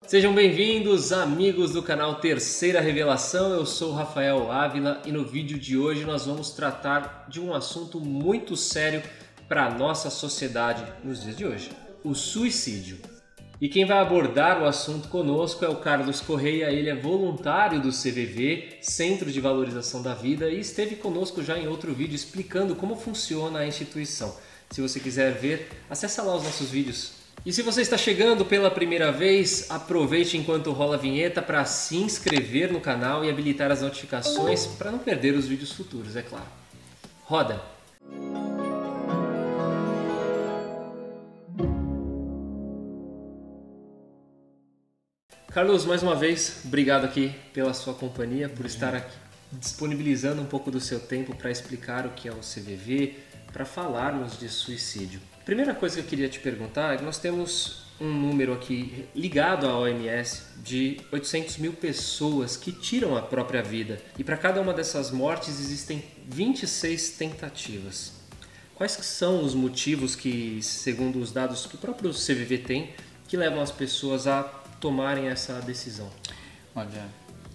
Sejam bem-vindos, amigos do canal Terceira Revelação. Eu sou o Rafael Ávila e no vídeo de hoje nós vamos tratar de um assunto muito sério para a nossa sociedade nos dias de hoje: o suicídio. E quem vai abordar o assunto conosco é o Carlos Correia. Ele é voluntário do CVV, Centro de Valorização da Vida, e esteve conosco já em outro vídeo explicando como funciona a instituição. Se você quiser ver, acessa lá os nossos vídeos. E se você está chegando pela primeira vez, aproveite enquanto rola a vinheta para se inscrever no canal e habilitar as notificações para não perder os vídeos futuros, é claro. Roda! Carlos, mais uma vez, obrigado aqui pela sua companhia, por estar aqui disponibilizando um pouco do seu tempo para explicar o que é o CVV, para falarmos de suicídio. Primeira coisa que eu queria te perguntar é que nós temos um número aqui ligado à OMS de 800 mil pessoas que tiram a própria vida. E para cada uma dessas mortes existem 26 tentativas. Quais que são os motivos que, segundo os dados que o próprio CVV tem, que levam as pessoas a tomarem essa decisão? Olha,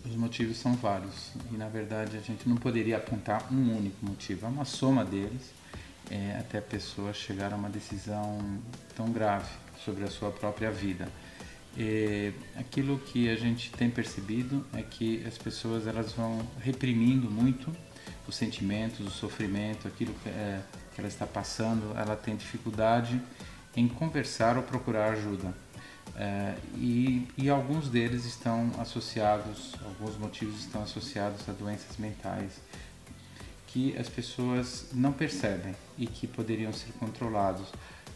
os motivos são vários e na verdade a gente não poderia apontar um único motivo, é uma soma deles. Até a pessoa chegar a uma decisão tão grave sobre a sua própria vida. Aquilo que a gente tem percebido é que as pessoas elas vão reprimindo muito os sentimentos, o sofrimento, aquilo que ela está passando, ela tem dificuldade em conversar ou procurar ajuda. E alguns deles estão associados, alguns motivos estão associados a doenças mentais que as pessoas não percebem e que poderiam ser controlados.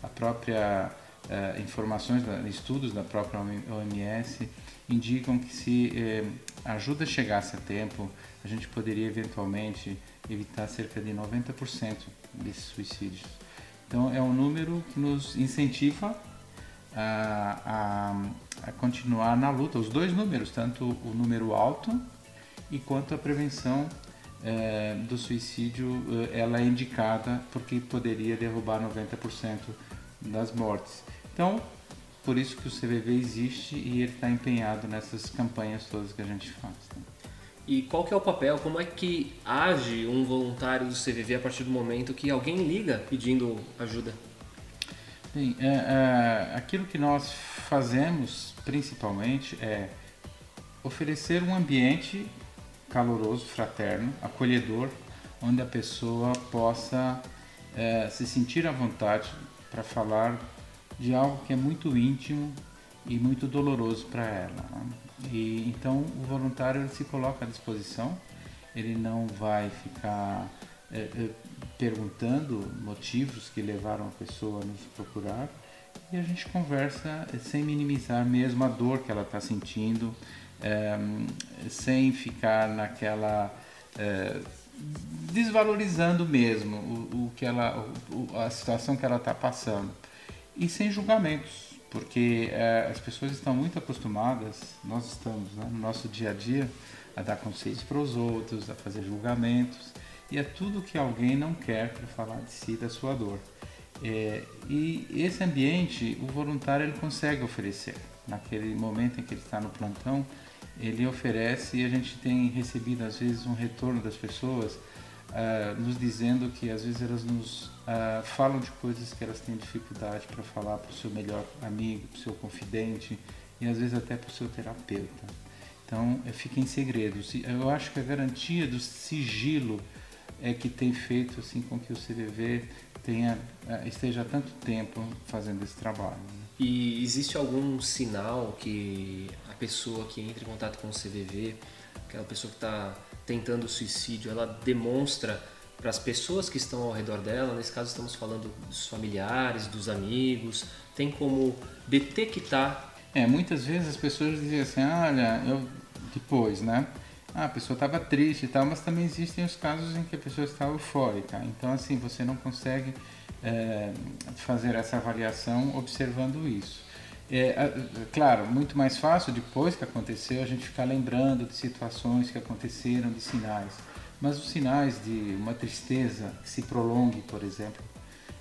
A própria informações, estudos da própria OMS indicam que se a ajuda chegasse a tempo, a gente poderia eventualmente evitar cerca de 90% desses suicídios. Então é um número que nos incentiva a continuar na luta, os dois números, tanto o número alto e quanto a prevenção do suicídio, ela é indicada porque poderia derrubar 90% das mortes. Então, por isso que o CVV existe e ele está empenhado nessas campanhas todas que a gente faz. Né? E qual que é o papel, como é que age um voluntário do CVV a partir do momento que alguém liga pedindo ajuda? Bem, aquilo que nós fazemos principalmente é oferecer um ambiente caloroso, fraterno, acolhedor, onde a pessoa possa se sentir à vontade para falar de algo que é muito íntimo e muito doloroso para ela. Né? E então o voluntário ele se coloca à disposição, ele não vai ficar perguntando motivos que levaram a pessoa a nos procurar, e a gente conversa sem minimizar mesmo a dor que ela está sentindo, sem ficar naquela desvalorizando mesmo a situação que ela está passando, e sem julgamentos, porque as pessoas estão muito acostumadas, nós estamos, né, no nosso dia a dia, a dar conselhos para os outros, a fazer julgamentos, e é tudo que alguém não quer para falar de si, da sua dor. E esse ambiente o voluntário ele consegue oferecer. Naquele momento em que ele está no plantão, ele oferece, e a gente tem recebido às vezes um retorno das pessoas nos dizendo que às vezes elas nos falam de coisas que elas têm dificuldade para falar para o seu melhor amigo, para o seu confidente e às vezes até para o seu terapeuta. Então fica em segredo. Eu acho que a garantia do sigilo é que tem feito assim com que o CVV esteja há tanto tempo fazendo esse trabalho. Né? E existe algum sinal que a pessoa que entra em contato com o CVV, aquela pessoa que está tentando suicídio, ela demonstra para as pessoas que estão ao redor dela? Nesse caso estamos falando dos familiares, dos amigos, tem como detectar? Muitas vezes as pessoas dizem assim, olha, depois, né? A pessoa estava triste e tal, mas também existem os casos em que a pessoa está eufórica. Então, assim, você não consegue fazer essa avaliação observando isso. Claro, muito mais fácil depois que aconteceu a gente ficar lembrando de situações que aconteceram, de sinais. Mas os sinais de uma tristeza que se prolongue, por exemplo,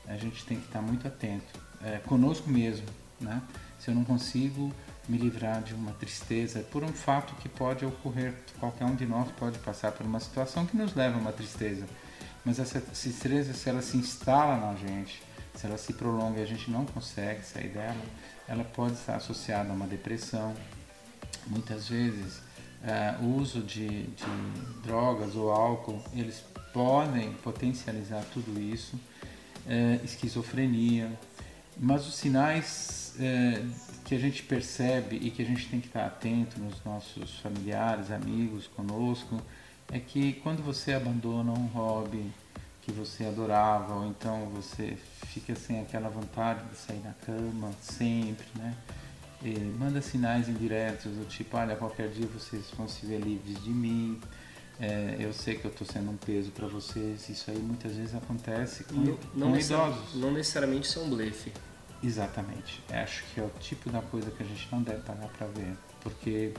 a gente tem que estar muito atento, conosco mesmo, né? Se eu não consigo me livrar de uma tristeza por um fato que pode ocorrer. Qualquer um de nós pode passar por uma situação que nos leva a uma tristeza, mas essa tristeza, se ela se instala na gente, se ela se prolonga e a gente não consegue sair dela, ela pode estar associada a uma depressão. Muitas vezes o uso de drogas ou álcool, eles podem potencializar tudo isso, esquizofrenia, mas os sinais que a gente percebe e que a gente tem que estar atento nos nossos familiares, amigos, conosco, é que quando você abandona um hobby que você adorava, ou então você fica sem aquela vontade de sair da cama sempre, né? E manda sinais indiretos do tipo, olha, qualquer dia vocês vão se ver livres de mim, eu sei que eu estou sendo um peso para vocês. Isso aí muitas vezes acontece com idosos. Não necessariamente isso é um blefe. Exatamente. Acho que é o tipo da coisa que a gente não deve pagar para ver, porque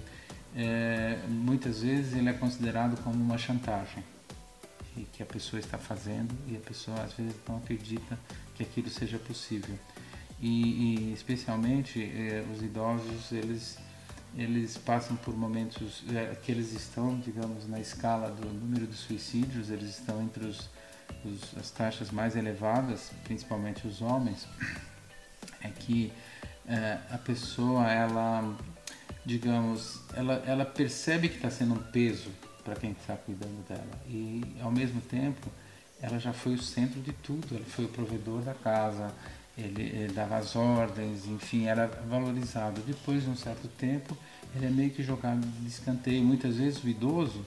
muitas vezes ele é considerado como uma chantagem e que a pessoa está fazendo, e a pessoa às vezes não acredita que aquilo seja possível. E especialmente os idosos, eles passam por momentos que eles estão, digamos, na escala do número de suicídios, eles estão entre as taxas mais elevadas, principalmente os homens. É que a pessoa, ela, digamos, ela percebe que está sendo um peso para quem está cuidando dela, e ao mesmo tempo ela já foi o centro de tudo, ele foi o provedor da casa, ele dava as ordens, enfim, era valorizado. Depois de um certo tempo, ele é meio que jogado de escanteio. Muitas vezes o idoso,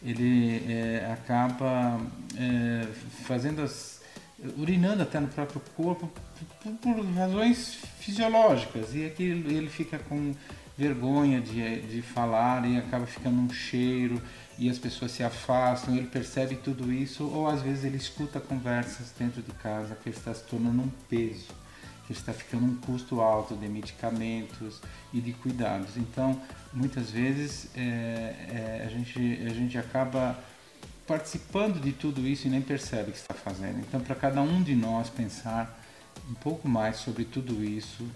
ele acaba urinando até no próprio corpo por razões fisiológicas, e aqui ele fica com vergonha de falar e acaba ficando um cheiro, e as pessoas se afastam. Ele percebe tudo isso, ou às vezes ele escuta conversas dentro de casa que ele está se tornando um peso, que está ficando um custo alto de medicamentos e de cuidados. Então, muitas vezes a gente acaba participando de tudo isso e nem percebe o que está fazendo. Então, para cada um de nós pensar um pouco mais sobre tudo isso,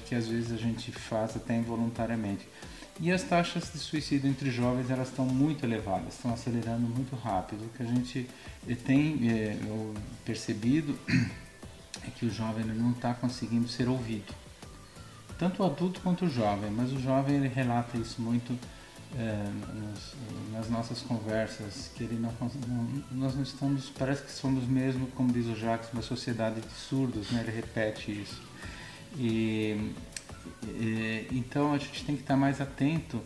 que às vezes a gente faz até involuntariamente. E as taxas de suicídio entre jovens, elas estão muito elevadas, estão acelerando muito rápido. O que a gente tem percebido é que o jovem não está conseguindo ser ouvido, tanto o adulto quanto o jovem, mas o jovem ele relata isso muito nas nossas conversas, que ele nós não estamos, parece que somos mesmo, como diz o Jacques, uma sociedade de surdos, né? Ele repete isso. Então a gente tem que estar mais atento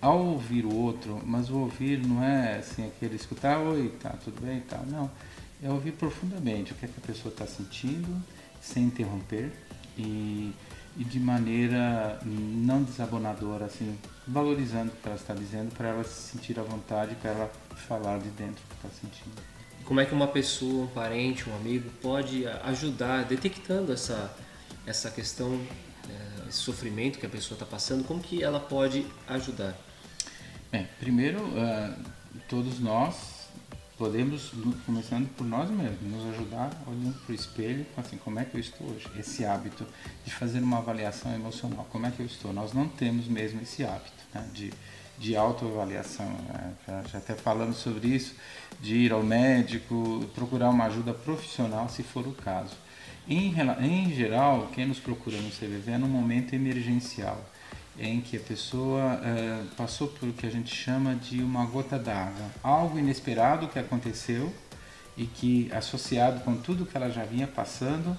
ao ouvir o outro, mas o ouvir não é assim aquele escutar, oi, tá, tudo bem e tal, não. É ouvir profundamente o que é que a pessoa está sentindo, sem interromper e de maneira não desabonadora, assim, valorizando o que ela está dizendo, para ela se sentir à vontade, para ela falar de dentro o que está sentindo. Como é que uma pessoa, um parente, um amigo pode ajudar detectando essa questão, esse sofrimento que a pessoa está passando? Como que ela pode ajudar? Bem, primeiro, todos nós podemos, começando por nós mesmos, nos ajudar olhando para o espelho, assim, como é que eu estou hoje? Esse hábito de fazer uma avaliação emocional, como é que eu estou? Nós não temos mesmo esse hábito, né, de autoavaliação, né? Já até falamos sobre isso, de ir ao médico, procurar uma ajuda profissional se for o caso. Em geral, quem nos procura no CVV é num momento emergencial, em que a pessoa passou por o que a gente chama de uma gota d'água, algo inesperado que aconteceu e que, associado com tudo que ela já vinha passando,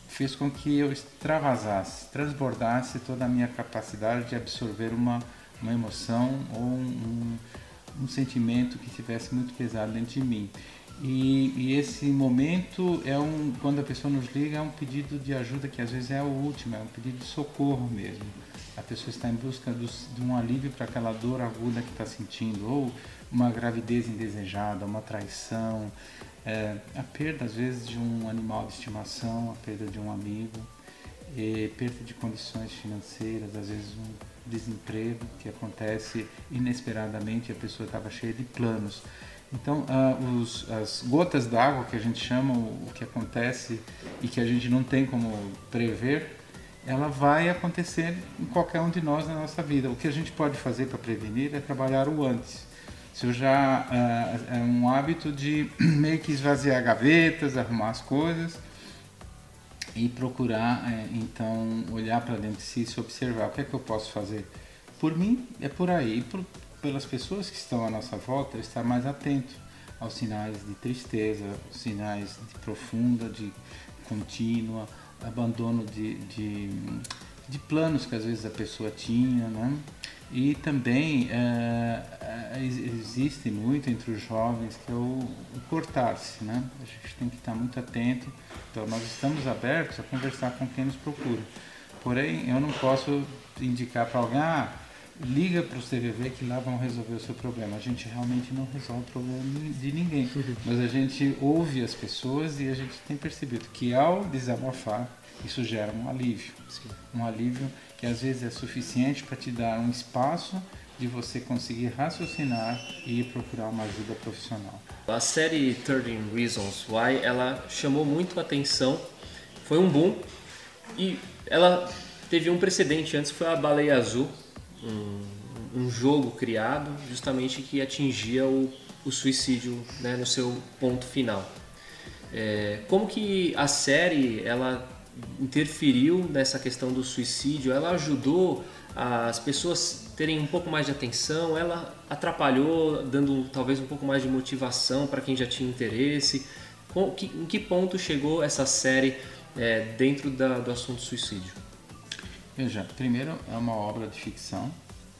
fez com que eu extravasasse, transbordasse toda a minha capacidade de absorver uma emoção ou um sentimento que estivesse muito pesado dentro de mim. E esse momento quando a pessoa nos liga, é um pedido de ajuda que às vezes é o último, é um pedido de socorro mesmo. A pessoa está em busca de um alívio para aquela dor aguda que está sentindo, ou uma gravidez indesejada, uma traição, a perda às vezes de um animal de estimação, a perda de um amigo, perda de condições financeiras, às vezes um desemprego que acontece inesperadamente e a pessoa estava cheia de planos. Então, as gotas d'água que a gente chama, o que acontece e que a gente não tem como prever, ela vai acontecer em qualquer um de nós na nossa vida. O que a gente pode fazer para prevenir é trabalhar o antes. Se eu já é um hábito de meio que esvaziar gavetas, arrumar as coisas e procurar então olhar para dentro de si e se observar. O que é que eu posso fazer? Por mim, é por aí. Pelas pessoas que estão à nossa volta, eu estar mais atento aos sinais de tristeza, aos sinais de profunda, de contínua, abandono de planos que às vezes a pessoa tinha, né? E também existe muito entre os jovens que é o cortar-se, né? A gente tem que estar muito atento. Então nós estamos abertos a conversar com quem nos procura. Porém, eu não posso indicar para alguém, liga para o CVV que lá vão resolver o seu problema. A gente realmente não resolve o problema de ninguém, mas a gente ouve as pessoas e a gente tem percebido que ao desabafar, isso gera um alívio. Sim. Um alívio que às vezes é suficiente para te dar um espaço de você conseguir raciocinar e ir procurar uma ajuda profissional. A série 13 Reasons Why, ela chamou muito a atenção, foi um boom e ela teve um precedente antes, foi a Baleia Azul, um jogo criado justamente que atingia o suicídio, né, no seu ponto final. Como que a série ela interferiu nessa questão do suicídio? Ela ajudou as pessoas terem um pouco mais de atenção? Ela atrapalhou, dando talvez um pouco mais de motivação para quem já tinha interesse? Em que ponto chegou essa série dentro do assunto suicídio? Veja, primeiro é uma obra de ficção.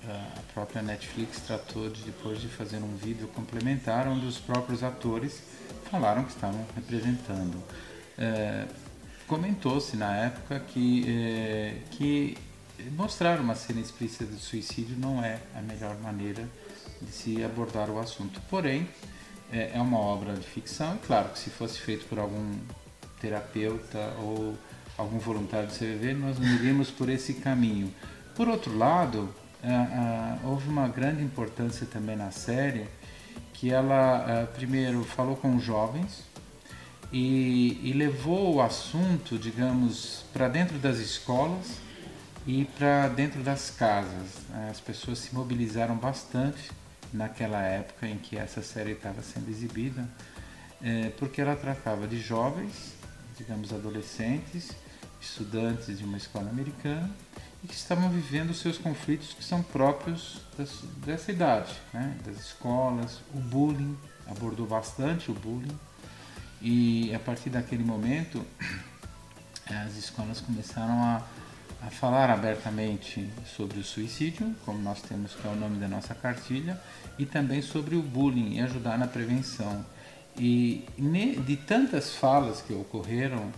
A própria Netflix tratou depois de fazer um vídeo complementar onde os próprios atores falaram que estavam representando. Comentou-se na época que mostrar uma cena explícita de suicídio não é a melhor maneira de se abordar o assunto. Porém, é uma obra de ficção e claro que se fosse feito por algum terapeuta ou algum voluntário do CVV, nós não iríamos por esse caminho. Por outro lado, houve uma grande importância também na série, que ela primeiro falou com os jovens e levou o assunto, digamos, para dentro das escolas e para dentro das casas. As pessoas se mobilizaram bastante naquela época em que essa série estava sendo exibida, porque ela tratava de jovens, digamos, adolescentes, estudantes de uma escola americana e que estavam vivendo os seus conflitos que são próprios dessa idade, né? Das escolas, o bullying, abordou bastante o bullying e a partir daquele momento as escolas começaram a falar abertamente sobre o suicídio, como nós temos, que é o nome da nossa cartilha, e também sobre o bullying e ajudar na prevenção. E de tantas falas que ocorreram,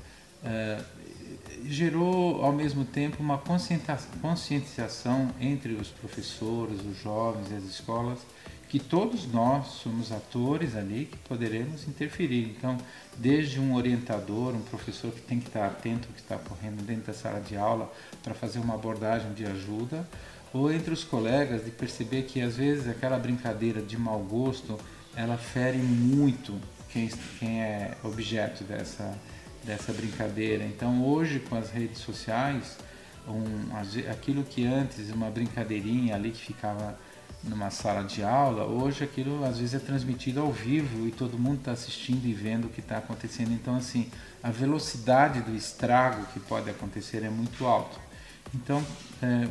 gerou ao mesmo tempo uma conscientização entre os professores, os jovens e as escolas, que todos nós somos atores ali que poderemos interferir. Então, desde um orientador, um professor que tem que estar atento ao que está ocorrendo dentro da sala de aula para fazer uma abordagem de ajuda, ou entre os colegas de perceber que às vezes aquela brincadeira de mau gosto, ela fere muito quem é objeto dessa brincadeira. Então hoje com as redes sociais, aquilo que antes uma brincadeirinha ali que ficava numa sala de aula, hoje aquilo às vezes é transmitido ao vivo e todo mundo está assistindo e vendo o que está acontecendo. Então assim, a velocidade do estrago que pode acontecer é muito alto. Então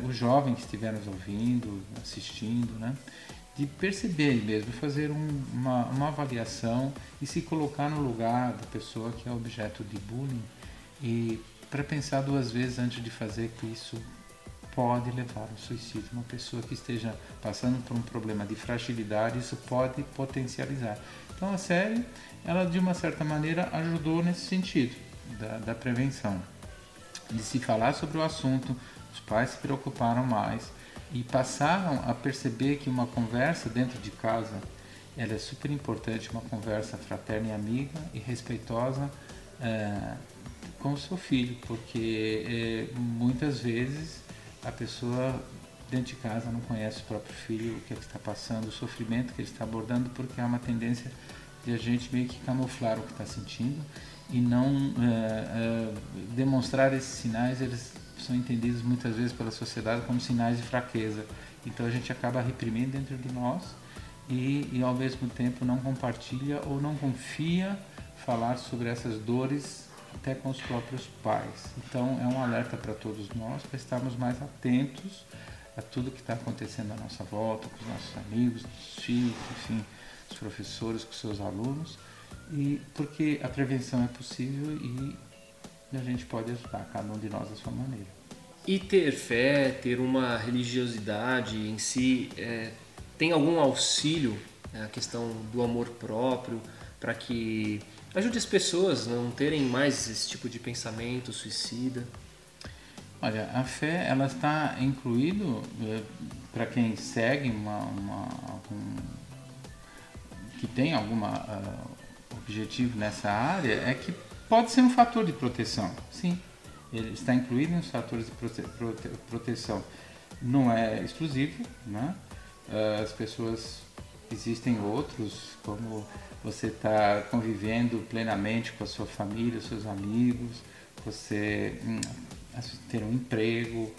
os jovens que estiverem nos ouvindo, assistindo, né, de perceber mesmo, fazer uma avaliação e se colocar no lugar da pessoa que é objeto de bullying e para pensar duas vezes antes de fazer, que isso pode levar ao suicídio. Uma pessoa que esteja passando por um problema de fragilidade, isso pode potencializar. Então a série, ela de uma certa maneira ajudou nesse sentido da prevenção, de se falar sobre o assunto. Os pais se preocuparam mais e passaram a perceber que uma conversa dentro de casa, ela é super importante, uma conversa fraterna e amiga e respeitosa com o seu filho, porque muitas vezes a pessoa dentro de casa não conhece o próprio filho, o que está passando, o sofrimento que ele está abordando, porque há uma tendência de a gente meio que camuflar o que está sentindo e não demonstrar esses sinais. Eles são entendidos muitas vezes pela sociedade como sinais de fraqueza. Então a gente acaba reprimindo dentro de nós e ao mesmo tempo não compartilha ou não confia falar sobre essas dores até com os próprios pais. Então é um alerta para todos nós, para estarmos mais atentos a tudo que está acontecendo à nossa volta, com os nossos amigos, os filhos, enfim, os professores, com os seus alunos, e porque a prevenção é possível e a gente pode ajudar cada um de nós da sua maneira. E ter fé, ter uma religiosidade em si, tem algum auxílio, a questão do amor próprio, para que ajude as pessoas a não terem mais esse tipo de pensamento suicida? Olha, a fé ela está incluído para quem segue que tem algum objetivo nessa área, é que pode ser um fator de proteção, sim. Ele está incluído nos fatores de proteção. Não é exclusivo, né? As pessoas, existem outros, como você está convivendo plenamente com a sua família, os seus amigos, você ter um emprego,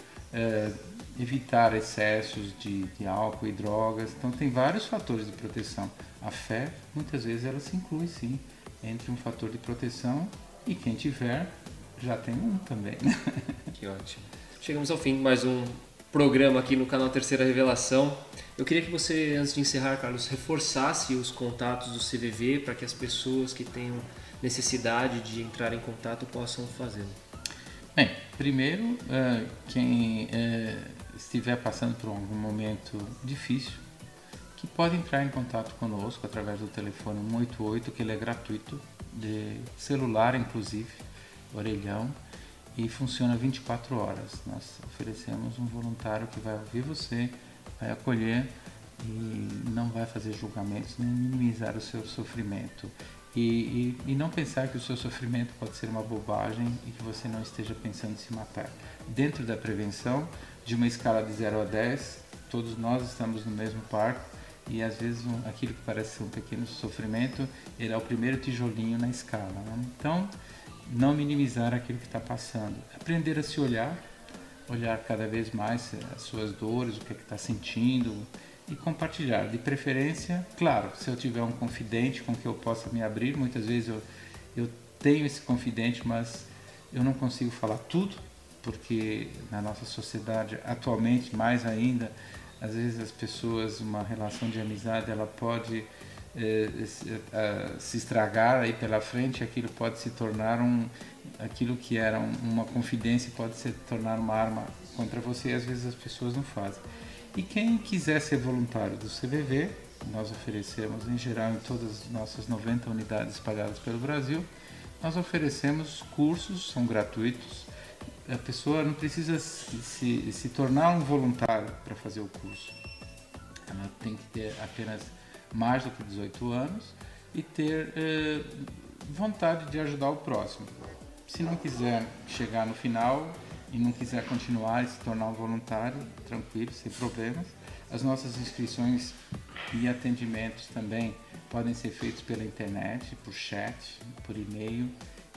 evitar excessos de álcool e drogas. Então tem vários fatores de proteção. A fé, muitas vezes, ela se inclui sim entre um fator de proteção e quem tiver já tem um também. Que ótimo. Chegamos ao fim de mais um programa aqui no canal Terceira Revelação. Eu queria que você, antes de encerrar, Carlos, reforçasse os contatos do CVV para que as pessoas que tenham necessidade de entrar em contato possam fazê-lo. Bem, primeiro, quem estiver passando por algum momento difícil, que pode entrar em contato conosco através do telefone 188, que ele é gratuito, de celular inclusive, orelhão, e funciona 24 horas. Nós oferecemos um voluntário que vai ouvir você, vai acolher e não vai fazer julgamentos, nem minimizar o seu sofrimento. E não pensar que o seu sofrimento pode ser uma bobagem e que você não esteja pensando em se matar. Dentro da prevenção, de uma escala de 0 a 10, todos nós estamos no mesmo barco e às vezes aquilo que parece ser um pequeno sofrimento, ele é o primeiro tijolinho na escala, né? Então, não minimizar aquilo que está passando. Aprender a se olhar cada vez mais as suas dores, o que está sentindo, e compartilhar, de preferência, claro, se eu tiver um confidente com que eu possa me abrir. Muitas vezes eu tenho esse confidente, mas eu não consigo falar tudo, porque na nossa sociedade, atualmente, mais ainda, às vezes as pessoas, uma relação de amizade, ela pode se estragar aí pela frente, aquilo pode se tornar aquilo que era uma confidência pode se tornar uma arma contra você, e às vezes as pessoas não fazem. E quem quiser ser voluntário do CVV, nós oferecemos em geral em todas as nossas 90 unidades espalhadas pelo Brasil, nós oferecemos cursos, são gratuitos. A pessoa não precisa se tornar um voluntário para fazer o curso. Ela tem que ter apenas mais do que 18 anos e ter vontade de ajudar o próximo. Se não quiser chegar no final e não quiser continuar e se tornar um voluntário, tranquilo, sem problemas. As nossas inscrições e atendimentos também podem ser feitos pela internet, por chat, por e-mail,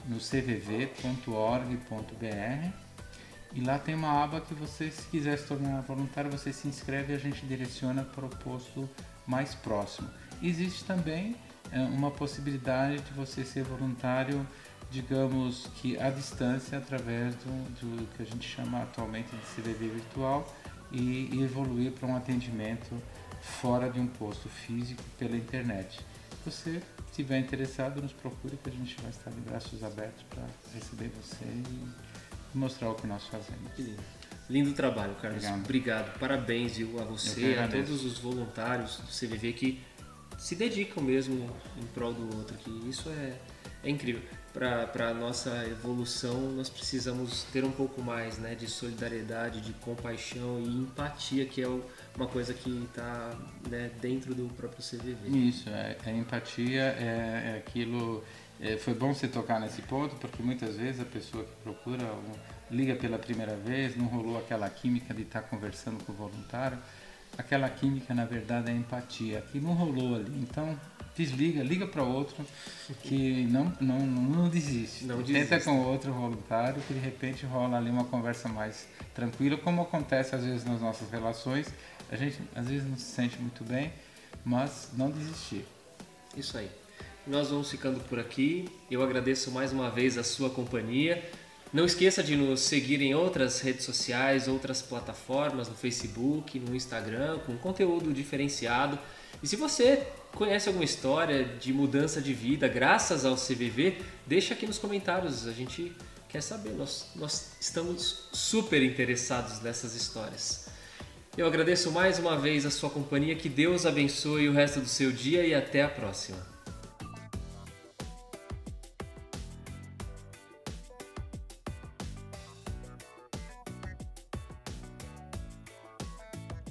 no cvv.org.br, e lá tem uma aba que você, se quiser se tornar voluntário, você se inscreve e a gente direciona para o posto mais próximo. Existe também uma possibilidade de você ser voluntário, digamos que à distância, através do que a gente chama atualmente de CVV virtual, e evoluir para um atendimento fora de um posto físico pela internet. Se você estiver interessado, nos procure, que a gente vai estar de braços abertos para receber você e mostrar o que nós fazemos. Lindo trabalho, Carlos. Obrigado. Parabéns, viu, a você, a todos os voluntários do CVV que se dedicam mesmo em prol do outro, que isso é incrível. Para a nossa evolução, nós precisamos ter um pouco mais, né, de solidariedade, de compaixão e empatia, que é uma coisa que está, né, dentro do próprio CVV. Isso, a empatia é aquilo. Foi bom você tocar nesse ponto, porque muitas vezes a pessoa que procura, liga pela primeira vez, não rolou aquela química de estar conversando com o voluntário. Aquela química, na verdade, é empatia, que não rolou ali. Então, desliga, liga para outro, que não desiste. Não Tenta desista. com outro voluntário, que de repente rola ali uma conversa mais tranquila, como acontece às vezes nas nossas relações. A gente às vezes não se sente muito bem, mas não desistir. Isso aí. Nós vamos ficando por aqui. Eu agradeço mais uma vez a sua companhia. Não esqueça de nos seguir em outras redes sociais, outras plataformas, no Facebook, no Instagram, com conteúdo diferenciado. E se você conhece alguma história de mudança de vida graças ao CVV, deixa aqui nos comentários. A gente quer saber. Nós estamos super interessados nessas histórias. Eu agradeço mais uma vez a sua companhia. Que Deus abençoe o resto do seu dia e até a próxima.